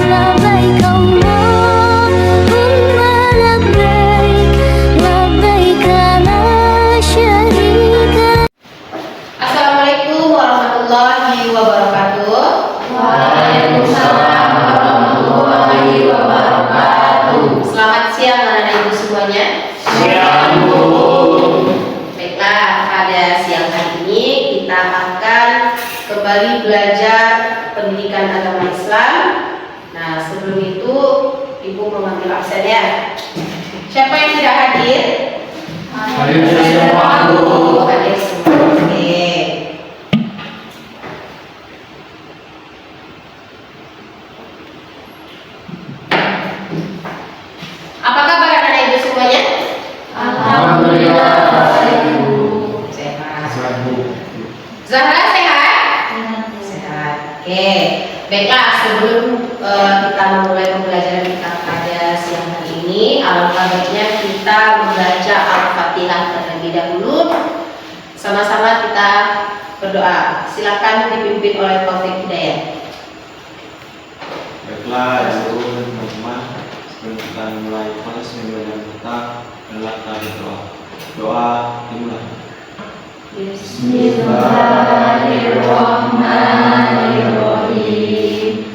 labbaik Allahumma labbaik labbaik la syarika. Assalamualaikum warahmatullahi wabarakatuh. Waalaikumsalam warahmatullahi wabarakatuh. Selamat siang anak-anak ibu semuanya. Siang, Bu. Baiklah, pada siang hari ini kita akan kembali belajar pendidikan agama Islam. Nah, sebelum itu ibu memanggil absen ya. Siapa yang tidak hadir? Hadir semua, Bu. Hadir semua. Oke. Apa kabar anak-anak ibu semuanya? Alhamdulillah, baik, Bu. Sehat. Sehat, Bu. Zahra sehat? Sehat. Oke. Baiklah, sebelum kita memulai pembelajaran kita pada siang hari ini, alangkah baiknya kita membaca Al-Fatihah terlebih dahulu. Sama-sama kita berdoa. Silakan dipimpin oleh Taufik Hidayat. Baiklah, teman-teman, sebelum kita mulai proses pembelajaran kita, adalah kita berdoa. Doa dimulai. Bismillahirrahmanirrahim.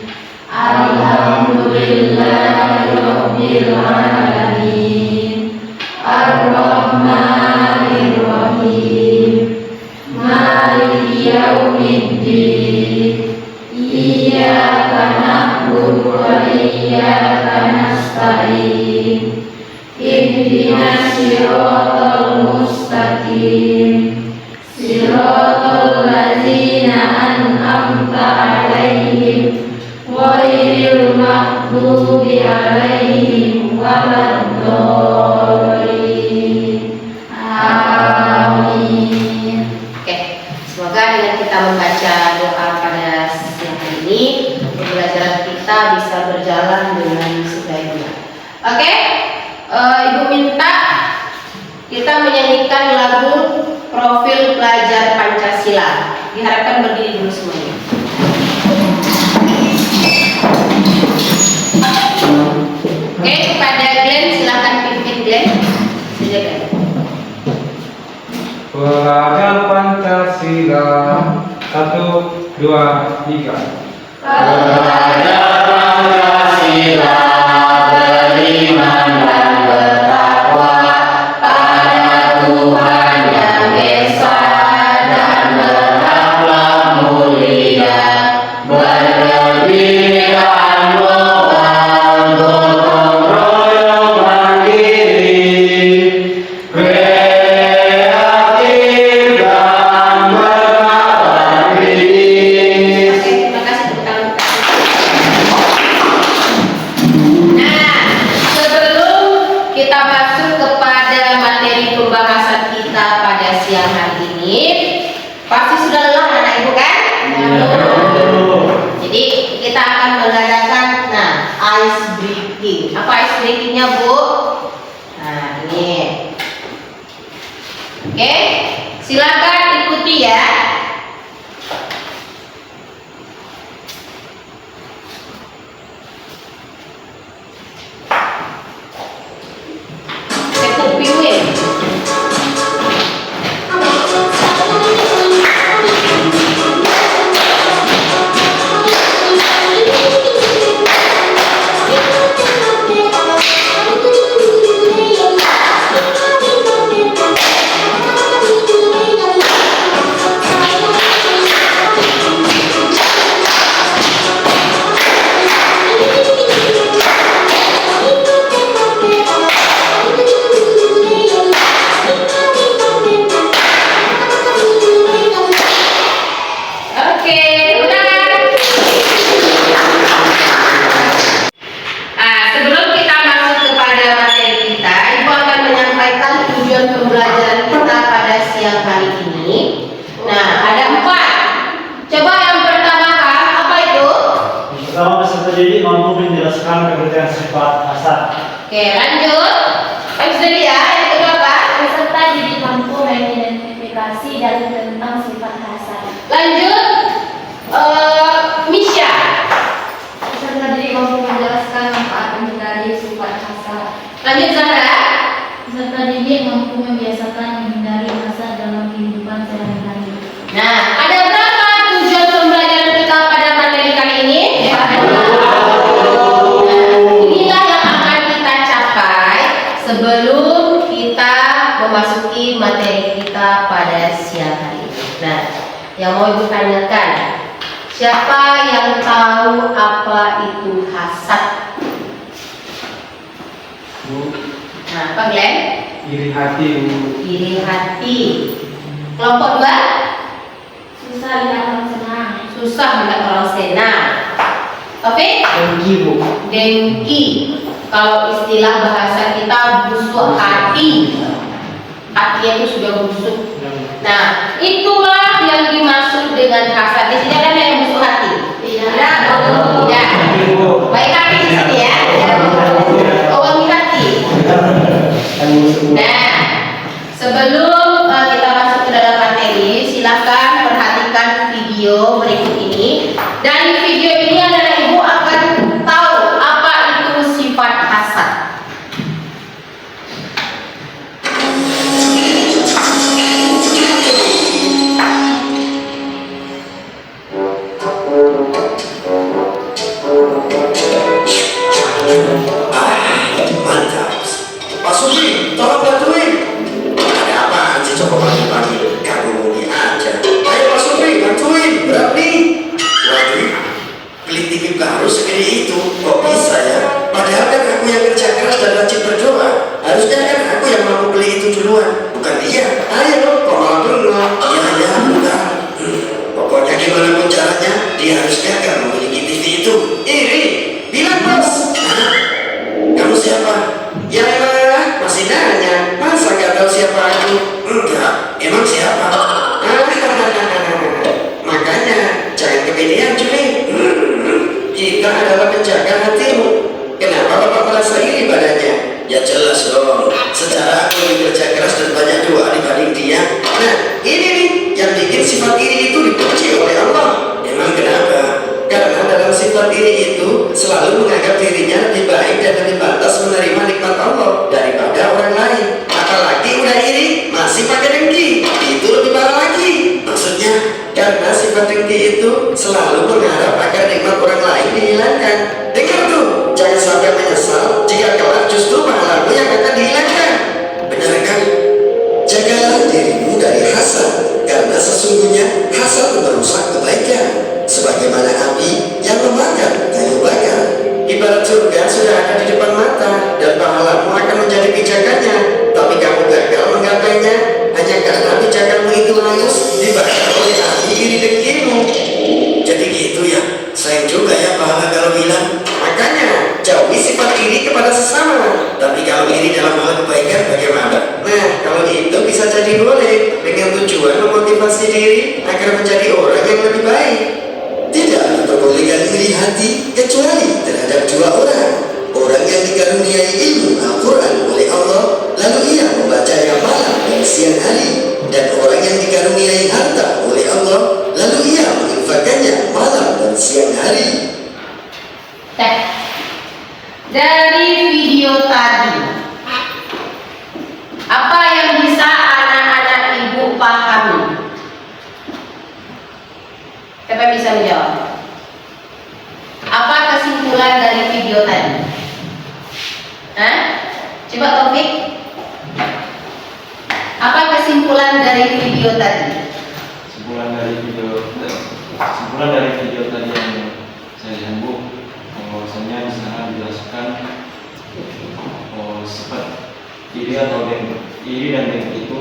Alhamdulillahirabbil alamin. Arrahmanirrahim. Maliki yaumiddin. Iyyaka na'budu wa iyyaka nasta'in. Ihdinas siratal mustaqim. Siratal ladzina an'amta 'alaihim ghairil maghdubi 'alaihim waladdallin. Amin. Oke, semoga dengan kita membaca doa pada siang hari ini, pembelajaran kita bisa berjalan dengan sebaiknya. Oke, Ibu minta kita menyanyikan lagu Profil Pelajar Pancasila. Diharapkan berdiri dulu semuanya. Oke, kepada Glenn, silakan pimpin Glenn. Silakan. Pelajar Pancasila 1, 2, 3. Pelajar Pancasila beriman dan bertakwa pada Tuhan Yang Esa dan berakhlak mulia, berkebinekaan global, gotong royong mandiri, kreatif dan berkarakter kritis. Oke, terima kasih tepuk tangan kita. Nah, sebelum kita masuk kepada materi pembahasan kita pada siang hari ini, pasti sudah lelah anak ibu kan? Jadi kita akan mengadakan ice breaking. Apa ice breakingnya Bu? Nah ini. Oke, silakan ikuti ya. Cukup piwin. Oke, udah. Nah, sebelum kita masuk kepada materi kita, Ibu akan menyampaikan tujuan pembelajaran kita pada siang hari ini. Nah, ada 4. Coba yang pertama apa itu? Pertama, peserta didik mampu menjelaskan pengertian sifat hasad. Oke, lanjut. Exdelia, yang kedua apa? Peserta didik mampu mengidentifikasi dalil tentang sifat hasad. Lanjut. Misha. Peserta didik mampu Lanjut Zahra. Peserta didik mampu membiasakan menghindari hasad dalam kehidupan sehari-hari. Nah, ada berapa tujuan pembelajaran kita pada materi kali ini? Nah, inilah yang akan kita capai sebelum kita memasuki materi kita pada siang hari ini. Nah, yang mau Ibu tanyakan, siapa yang tahu apa itu hasad? Bu, Nah, apa Glenn? iri hati, Bu. Iri hati. Kelompok 2, Susah lihat orang senang. susah melihat orang senang. Oke? Dengki, Bu. Dengki. Kalau istilah bahasa kita busuk hati. Hatinya itu sudah busuk. Nah, itulah yang dimaksud dengan hasad. Di sini ada yang busuk hati? Tidak. Tidak. Bu. Baik hati di sini ya. Oh, wangi hati. Nah, sebelum kita masuk ke dalam materi, silakan perhatikan video berikut ini. Dari video ini adalah Ibu akan tahu apa itu sifat hasad. Mantap. Pak Sugi, tolong bantuin. Ada apaan sih coba pagi-pagi? Kamu muni aja. Ayo Pak Sugi, bantuin. Berat nih. Waduh, beli TV baru segede itu. Kok bisa ya? Padahal kan aku yang kerja keras dan rajin berdoa. Harusnya kan aku yang mampu beli itu duluan, bukan dia. Ayo, kok malah bengong? Iya, bukan. Pokoknya gimana pun caranya, dia harusnya kan memiliki TV itu. Iri, bilang bos. Kamu siapa? Ya masih nanya. Masa gak tahu siapa aku? Enggak. Emang siapa? Makanya jangan kepedean Juli. Kita adalah penjaga hatimu. Kenapa Bapak merasa iri badannya? Ya jelas dong. Secara aku lebih kerja keras dan banyak doa dibanding dia. Nah ini nih yang bikin sifat iri itu dibenci oleh Allah. Emang kenapa? Karena dalam sifat iri itu selalu menganggap dirinya lebih baik dan lebih pantas menerima nikmat Allah daripada orang lain. Apalagi udah iri masih pakai dengki, itu lebih parah lagi. Maksudnya karena sifat dengki itu selalu mengharap agar nikmat orang lain dihilangkan. Dengar tuh, jangan sampai menyesal jika kelak justru pahala yang akan dihilangkan. Benar kan? Jagalah dirimu dari hasad, karena sesungguhnya hasad merusak kebaikan. Sebagaimana api yang memakan kayu bakar. Ibarat surga sudah ada di depan mata dan pahalamu akan menjadi pijakannya, tapi kamu gagal menggapainya hanya karena pijakanmu itu hangus dibakar oleh api iri dengkimu. Jadi gitu ya, sayang juga ya pahala kalau hilang. Makanya jauhi sifat iri kepada sesama. Tapi kalau iri dalam hal kebaikan bagaimana? Nah, kalau itu bisa jadi boleh dengan tujuan memotivasi diri agar menjadi orang yang lebih baik. Tidak diperbolehkan iri hati kecuali terhadap dua orang. Orang yang dikaruniai ilmu Al-Quran oleh Allah, lalu ia membacanya malam dan siang hari. Dan orang yang dikaruniai harta oleh Allah, lalu ia menginfakkannya malam dan siang hari. Dari video tadi, apa yang bisa anak-anak Ibu pahami? Siapa bisa menjawab? Apa kesimpulan dari video tadi? Hah? Coba Taufik. Apa kesimpulan dari video tadi? Kesimpulan dari video tadi yang saya lihat Bu, bahwasanya di sana dijelaskan sifat iri dan dengki itu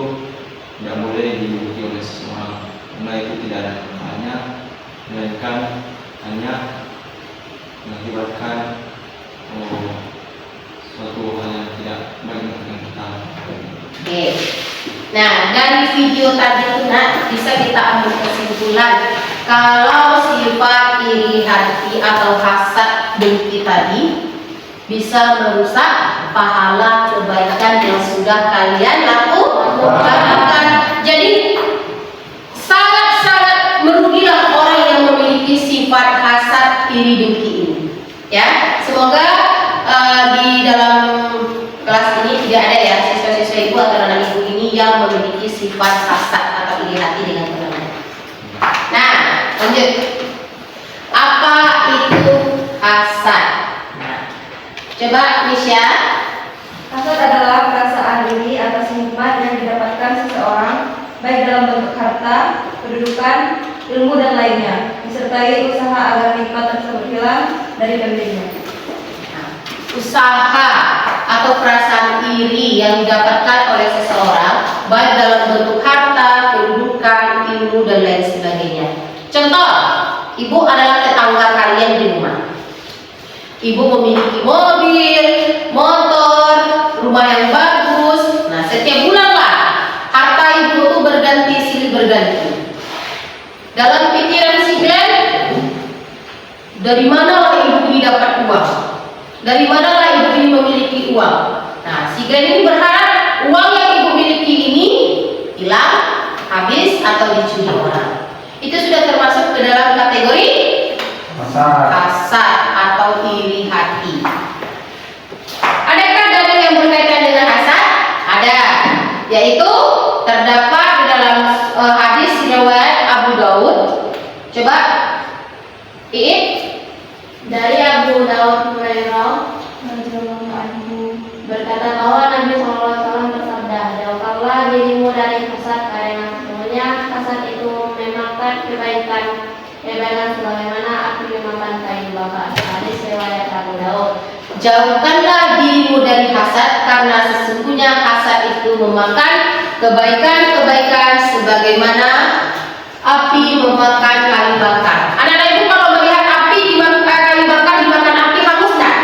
tidak boleh dimiliki oleh seseorang, karena itu tidak ada manfaatnya, melainkan hanya mengakibatkan suatu hal yang tidak baik untuk kita. Oke. Nah, dari video tadi itu bisa kita ambil kesimpulan kalau sifat iri hati atau hasad dengki tadi bisa merusak pahala kebaikan yang sudah kalian lakukan. Jadi sangat-sangat merugilah orang yang memiliki sifat hasad iri dengki ini. Ya, semoga di dalam kelas memiliki sifat hasad atau iri hati dengan teman. Nah, lanjut. Apa itu hasad? Nah, coba Nisha. Hasad adalah perasaan iri atas nikmat yang didapatkan seseorang, baik dalam bentuk harta, kedudukan, ilmu dan lainnya, disertai usaha agar nikmat tersebut hilang dari pemiliknya. Usaha atau perasaan iri yang didapatkan oleh seseorang, baik dalam bentuk harta, kedudukan, ilmu dan lain sebagainya. Contoh, ibu adalah tetangga kalian di rumah. Ibu memiliki mobil, motor, rumah yang bagus. Nah, setiap bulan lah harta ibu itu berganti silih berganti. Dalam pikiran si Glenn, dari manalah ibu ini dapat uang? Dari manalah ibu ini memiliki uang? Nah, si Glenn ini berharap uang yang ibu miliki ini hilang, habis atau dicuri orang. Itu sudah termasuk ke dalam kategori hasad atau iri hati. Adakah dalil yang berkaitan dengan hasad? Ada, yaitu terdapat di dalam hadis riwayat Abu Daud. Coba Iit. Dari Abu Daud Hurairah radhiyallahu anhu berkata bahwa Nabi SAW bersabda, jauhkanlah dirimu dari hasad karena sesungguhnya hasad itu memakan kebaikan sebagaimana api memakan kayu bakar. Hadis riwayat Abu Daud. Jauhkanlah dirimu dari hasad karena sesungguhnya hasad itu memakan kebaikan sebagaimana api memakan kayu bakar. Anak-anak ibu kalau melihat api dimakan kayu bakar dimakan api, hangus tak?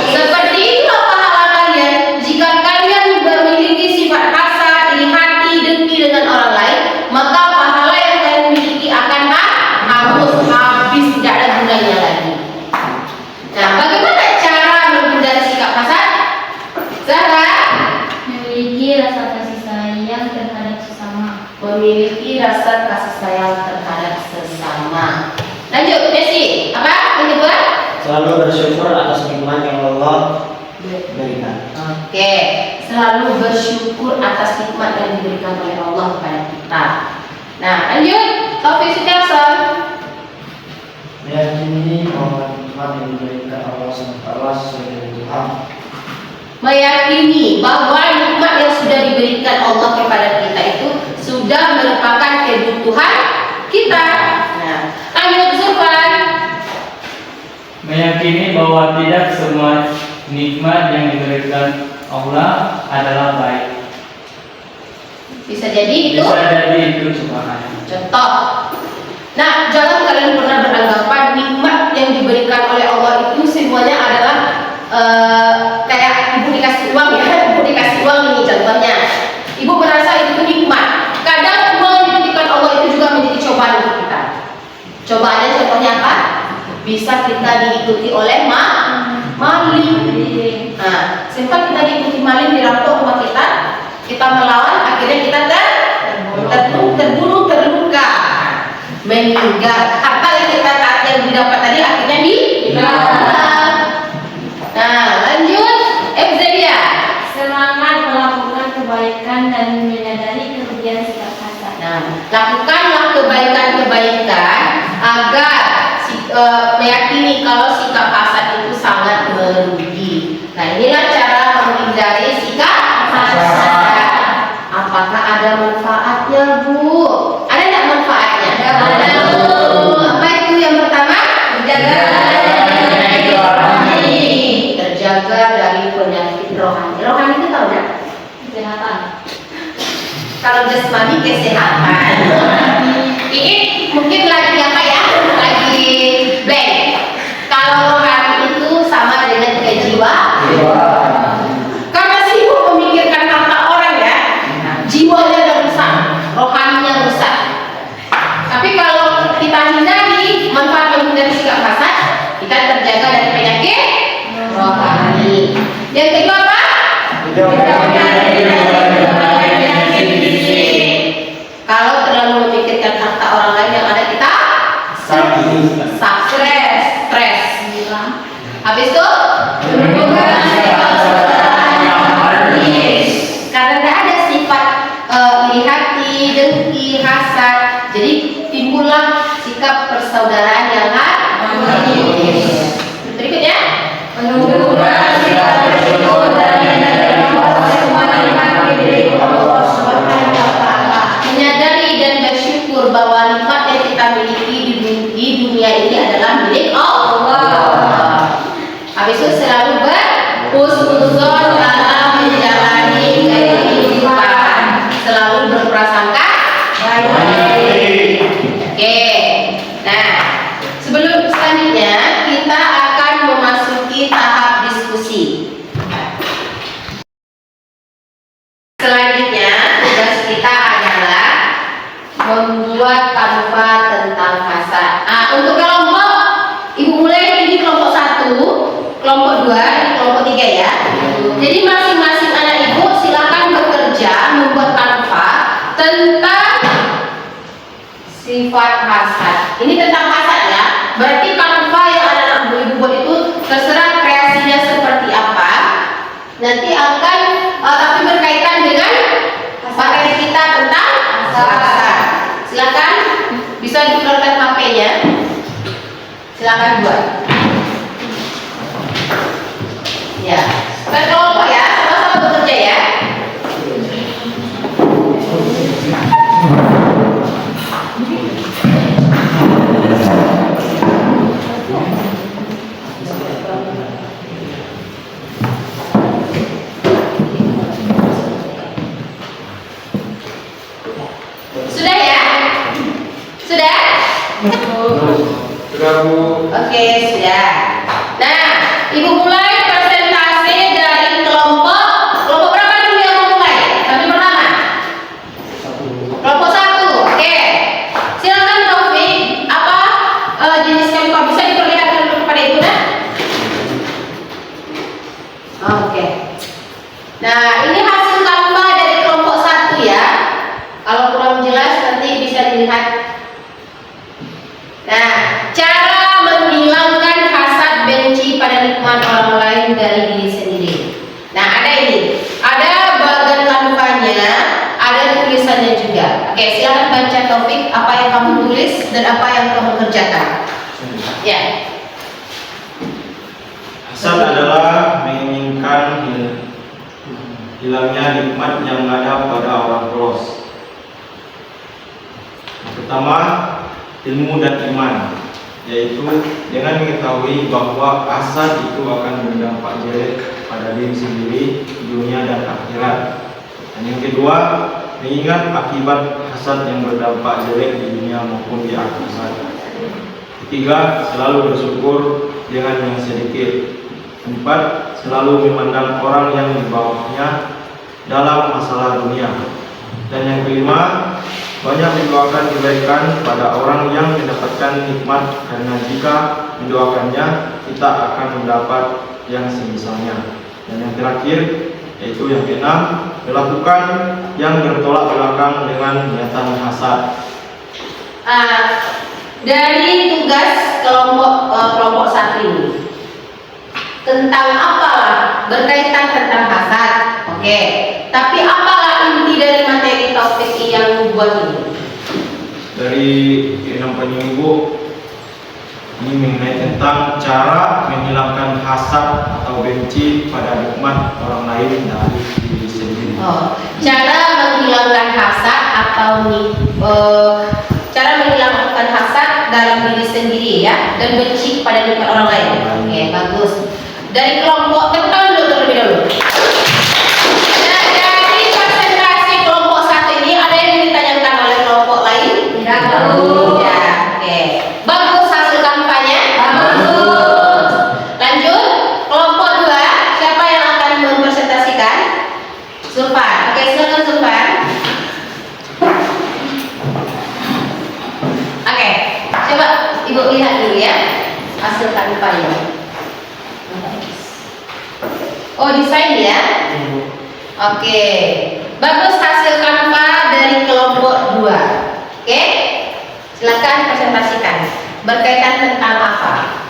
Seperti itulah pahala kalian jika kalian memiliki sifat hasad, iri hati, dengki dengan orang lain, maka pahala yang kalian miliki akan hangus, habis, tidak ada gunanya lagi. Nah, bagaimana cara menghindari sikap hasad? Zahra? memiliki rasa kasih sayang terhadap sesama. Memiliki rasa kasih sayang terhadap sesama. Lanjut, Desi. Apa yang kedua? Selalu bersyukur atas nikmat yang Allah berikan. Oke, selalu bersyukur atas nikmat yang diberikan oleh Allah kepada kita. Nah, lanjut, Taufik Sudarson. Meyakini bahwa nikmat yang diberikan Allah SWT sesuai dengan Tuhan. Meyakini bahwa nikmat yang sudah diberikan Allah kepada kita itu sudah merupakan kebutuhan kita. Nah, lanjut Zulfan. Meyakini bahwa tidak semua nikmat yang diberikan Allah adalah baik. Bisa jadi itu. Bisa jadi itu cobaan. Contoh. Nah, jangan kalian pernah beranggapan nikmat yang diberikan oleh Allah itu semuanya adalah kayak ibu dikasih uang ya, ibu dikasih uang ini contohnya. Ibu merasa itu nikmat. Kadang uang yang diberikan Allah itu juga menjadi cobaan untuk kita. Cobaannya contohnya apa? Bisa kita diikuti oleh maling. Nah, sempat kita diikuti maling, dirampok rumah kita melawan, akhirnya kita terbunuh, terluka, meninggal. Harta yang didapat tadi akhirnya hilang. Nah, lanjut, Efzelia. Semangat melakukan kebaikan dan menyadari kerugian sikap hasad. Nah, lakukanlah kebaikan agar meyakini kalau sikap hasad itu sangat merugi. Nah, inilah cara menghindari sikap hasad. Apakah ada manfaatnya, Bu? Ada tidak manfaatnya? Ada. Apa itu yang pertama? Terjaga dari penyakit rohani. Rohani itu tahu nggak? Kesehatan. Kalau jasmani kesehatan. Ini mungkin lagi apa ya? Lagi blank. Kalau rohani itu sama dengan kejiwaan. Karena sibuk memikirkan harta orang ya, jiwanya udah rusak, rohaninya rusak. Tapi kalau kita hindari manfaat menghindari sikap hasad, kita terjaga dari penyakit rohani. Yang kedua apa? Kalau terlalu memikirkan harta orang lain yang ada kita stres. Habis itu karena tidak ada sih dengki, hasad. Jadi timbullah sikap persaudaraan yang harmonis. Berikutnya, menyadari dan bersyukur bahwa nikmat yang kita miliki di dunia ini adalah milik Allah. Habis itu selalu berhusnuzon dalam menjalani kehidupan, selalu berprasangka baik. Oke. Nah, sebelum selanjutnya kita akan memasuki tahap diskusi. Selanjutnya tugas kita adalah membuat kanva tentang hasad. Untuk kelompok, ibu mulai ini kelompok 1, kelompok 2, ini kelompok 3 ya. Jadi masing-masing anak ibu silakan bekerja membuat kanva tentang sifat hasad. Ini tentang hasad ya. Berarti kanva yang anak-anak ibu buat itu terserah kreasinya seperti apa. Nanti akan tapi berkaitan dengan materi kita tentang hasad. Silakan bisa dikeluarkan HP-nya. Silakan buat. Ya. Berkelompok ya, sama-sama bekerja ya. Sudah ya? Sudah? Sudah Bu. Oke, sudah. Nah, ibu mulai presentasi dari kelompok berapa dulu yang mau mulai? Tapi pertama. Kelompok 1. Oke. Silakan Taufik, apa jenis kanva bisa diperlihatkan dulu kepada ibu nah? Oke. Nah, ini hasil kanva dari kelompok 1 ya. Kalau kurang jelas nanti bisa dilihat. Nah, cara menghilangkan hasad benci pada nikmat orang lain dari diri sendiri. Nah, ada ini. Ada bagian kanvanya, ada tulisannya juga. Oke, silakan baca Taufik apa yang kamu tulis dan apa yang kamu kerjakan. Ya. Hasad adalah menginginkan hilangnya nikmat yang ada pada orang polos. Yang pertama, ilmu dan iman, yaitu dengan mengetahui bahwa hasad itu akan berdampak jelek pada diri sendiri di dunia dan akhirat. Dan yang kedua, mengingat akibat hasad yang berdampak jelek di dunia maupun di akhirat. Ketiga, selalu bersyukur dengan yang sedikit. 4, selalu memandang orang yang di bawahnya dalam masalah dunia. Dan yang kelima, banyak mendoakan kebaikan pada orang yang mendapatkan nikmat, karena jika mendoakannya kita akan mendapat yang semisalnya. Dan yang terakhir, yaitu yang keenam, melakukan yang bertolak belakang dengan niatan hasad. Dari tugas kelompok 1 ini tentang apalah berkaitan tentang hasad. Oke. Tapi apalah inti dari materi Taufik yang buat ini? Dari keenam ibu, ini mengenai tentang cara menghilangkan hasad atau benci pada nikmat orang lain dari diri sendiri. Cara menghilangkan hasad atau cara menghilangkan hasad dalam diri sendiri ya, dan benci pada nikmat orang lain. Oke, bagus. Dari kelompok tertentu terlebih dahulu. Nah, dari presentasi kelompok 1 ini ada yang ditanyakan oleh kelompok lain? Tidak tahu. Ya, oke. Bagus hasil kampanye. Bagus. Lanjut, kelompok 2, siapa yang akan mempresentasikan? Zulfan. Oke, silakan Zulfan. Oke, coba ibu lihat dulu ya hasil kampanye. Oh, desain ya? Oke. Bagus hasil kanva dari kelompok 2. Oke? Silakan presentasikan. Berkaitan tentang apa?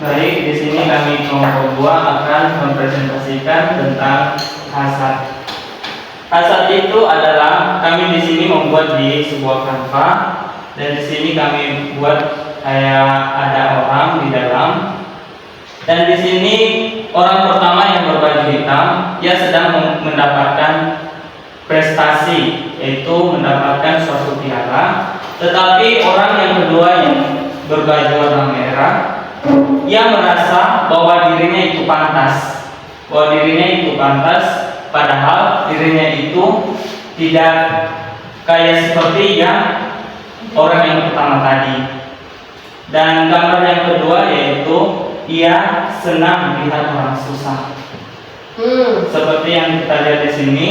Baik, di sini kami kelompok 2 akan mempresentasikan tentang hasad. Hasad itu adalah kami di sini membuat di sebuah Canva, dan di sini kami buat kayak ada orang di dalam, dan di sini orang pertama yang berbaju hitam dia sedang mendapatkan prestasi, yaitu mendapatkan suatu piala. Tetapi orang yang kedua yang berbaju warna merah, ia merasa bahwa dirinya itu pantas, padahal dirinya itu tidak kayak seperti yang orang yang pertama tadi. Dan gambar yang kedua yaitu ia senang melihat orang susah. Seperti yang kita lihat di sini,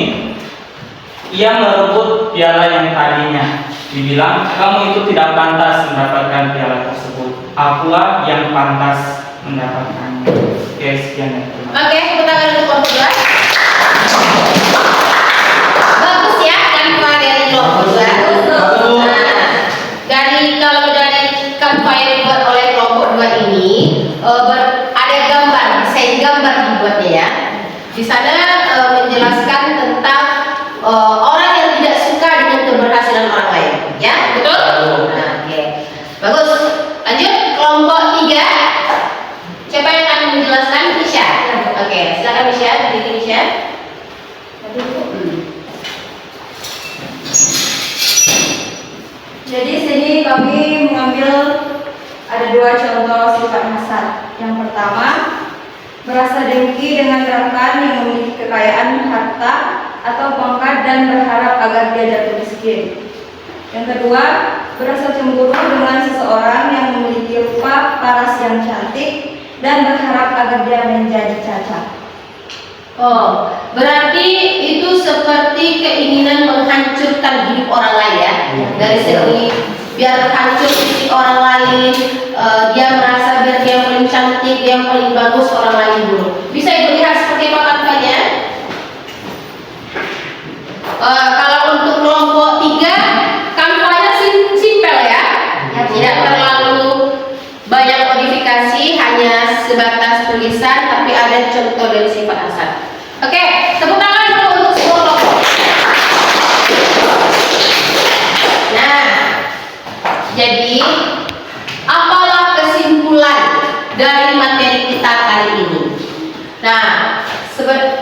ia merebut piala yang tadinya. Dibilang, kamu itu tidak pantas mendapatkan piala tersebut. Akulah yang pantas mendapatkannya. Oke, sekian ya. Oke, tepuk tangan untuk kelompok 2. Bagus ya, Canva dari kelompok 2. Nah, kalau dari Canva yang dibuat oleh kelompok 2 ini ada gambar, desain gambar dibuatnya ya. Di sana menjelaskan tentang orang yang tidak suka dengan keberhasilan orang lain, ya, betul? Nah, oke. Bagus. Lanjut kelompok 3. Siapa yang akan menjelaskan? Misha. Oke, silakan Misha, berdiri Misha. Jadi sini kami mengambil ada 2 contoh sifat hasad. Yang pertama, merasa dengki dengan rekan yang memiliki kekayaan harta atau pangkat dan berharap agar dia jatuh miskin. Yang kedua, berasa cemburu dengan seseorang yang memiliki rupa paras yang cantik dan berharap agar dia menjadi cacat. Oh, berarti itu seperti keinginan menghancurkan hidup orang lain ya. Dari segi biar hancur hidup orang lain, dia merasa biar dia yang paling cantik, dia yang paling bagus, orang lain buruk. Bisa Ibu lihat seperti apa Canvanya? Kalau untuk kelompok 3, Canvanya simpel ya, tidak terlalu banyak modifikasi, hanya sebatas tulisan, tapi ada contoh dari sifat hasad. Oke, tepuk tangan dulu untuk semua kelompok. Nah, jadi apalah kesimpulan dari materi kita kali ini? Nah,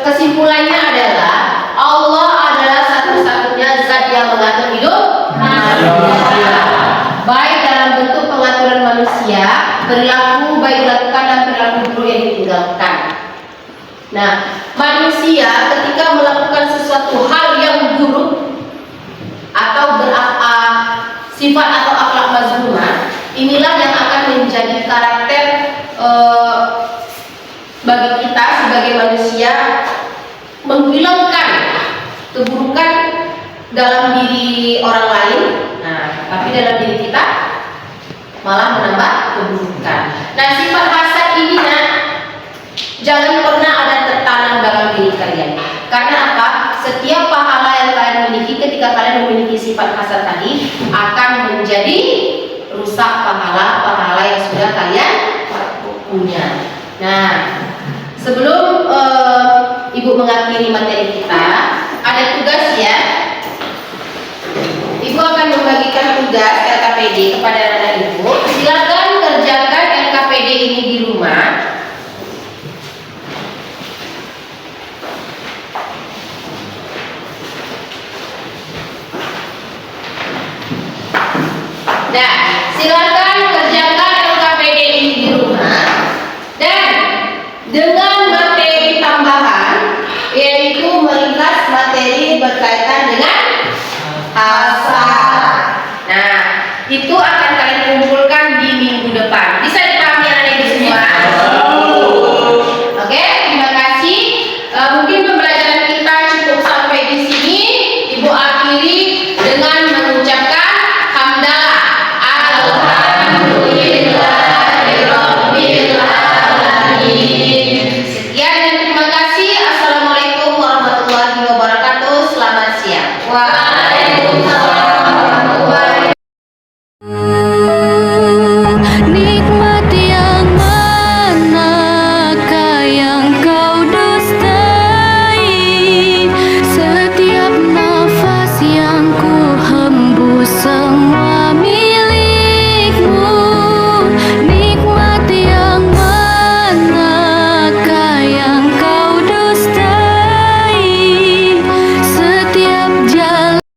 kesimpulannya adalah Allah adalah satu-satunya zat yang mengatur hidup manusia, baik dalam bentuk pengaturan manusia, perilaku baik dilakukan dan perilaku buruk yang ditinggalkan. Nah, manusia ketika melakukan sesuatu hal yang buruk atau sifat atau akhlak mazmumah, inilah yang akan menjadi karakter bagi kita sebagai manusia, menghilangkan keburukan dalam diri orang lain, nah, tapi dalam diri kita malah menambah keburukan. Nah, sifat hasad ini jangan pernah ada tertanam dalam diri kalian. Karena apa? Setiap pahala yang kalian miliki ketika kalian memiliki sifat hasad tadi akan menjadi rusak pahala-pahala yang sudah kalian punya. Nah, sebelum Ibu mengakhiri materi kita, ada tugas ya. Ibu akan membagikan tugas LKPD kepada anak Ibu. Silakan kerjakan LKPD ini di rumah.